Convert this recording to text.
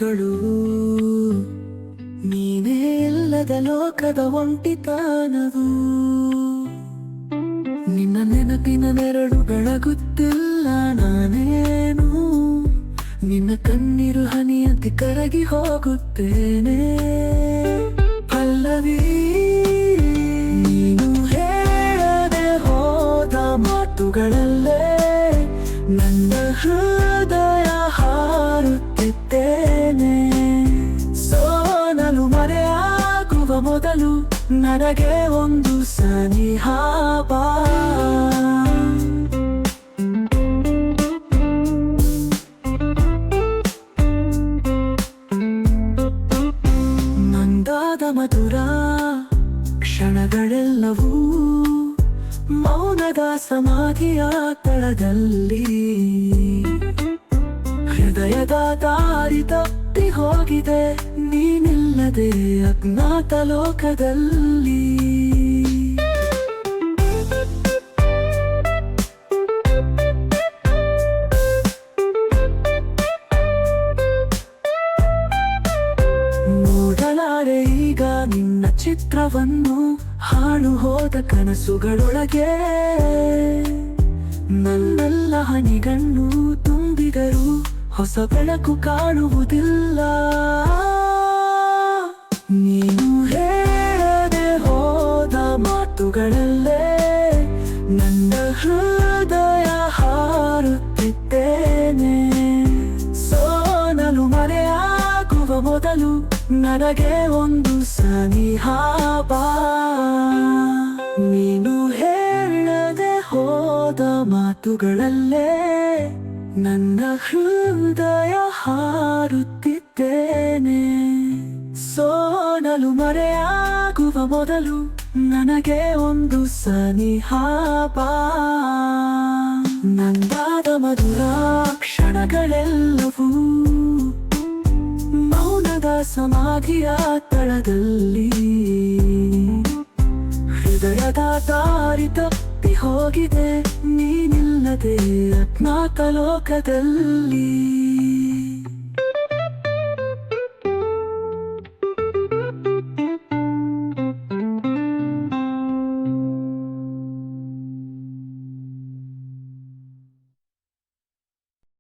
ರಾತ್ರಿಗಳು ನೀನೇ ಇಲ್ಲದ ಲೋಕದ ಒಂಟಿತನವು. ನಿನ್ನ ನೆನಪಿನ ನೆರಳು ಬೆಳಗುತ್ತಿಲ್ಲ ನಾನೇನು, ನಿನ್ನ ಕಣ್ಣೀರು ಹನಿಯಂತೆ ಕರಗಿ ಹೋಗುತ್ತೇನೆ. ಪಲ್ಲವಿ ನೀನು ಹೇಳದೆ ಹೋದ ಮಾತುಗಳಲ್ಲೇ ನನ್ನ ಹೃದಯ ಹಾರುತ್ತಿದ್ದೇನೆ. ಸೋನಲು ಮರೆಯಾಗುವ ಮೊದಲು ನನಗೆ ಒಂದು ಸನಿಹ ಬಾ. ನಂದಾದ ಮಧುರ ಕ್ಷಣಗಳೆಲ್ಲವೂ ಮೌನದ ಸಮಾಧಿಯ ತಳದಲ್ಲಿ. ಹೃದಯದ ದಾರಿ ತಪ್ಪಿ ಹೋಗಿದೆ ನೀನಿಲ್ಲದೆ ಅಜ್ಞಾತ ಲೋಕದಲ್ಲಿ. ನೋಡಲಾರೆ ಈಗ ನಿನ್ನ ಚಿತ್ರವನ್ನು, ಹಾಳು ಹೋದ ಕನಸುಗಳೊಳಗೆ. ನನ್ನೆಲ್ಲ ಹನಿಗಣ್ಣು ತುಂಬಿದರು ಹೊಸ ಬೆಳಕು ಕಾಣುವುದಿಲ್ಲ. ನೀನು ಹೇಳದೆ ಹೋದ ಮಾತುಗಳಲ್ಲೇ ನನ್ನ ಹೃದಯ ಹಾರುತ್ತಿದ್ದೇನೆ. ಸೋನಲು ಮರೆಯಾಗುವ ಮೊದಲು ನನಗೆ ಒಂದು ಸನಿಹ ಬಾ. ನೀನು ಹೇಳದೆ ಹೋದ ಮಾತುಗಳಲ್ಲೇ ನನ್ನ ಹೃದಯ ಹಾರುತ್ತಿದ್ದೇನೆ. ಸೋನಲು ಮರೆಯಾಗುವ ಮೊದಲು ನನಗೆ ಒಂದು ಸನಿಹ ಬಾ. ನಂದಾದ ಮಧುರ ಕ್ಷಣಗಳೆಲ್ಲವೂ ಮೌನದ ಸಮಾಧಿಯ ತಳದಲ್ಲಿ. ಹೃದಯದ ದಾರಿ ತಪ್ಪಿ ಹೋಗಿದೆ ನೀನಿಲ್ಲದೆ ಅಜ್ಞಾತ ಲೋಕದಲ್ಲಿ.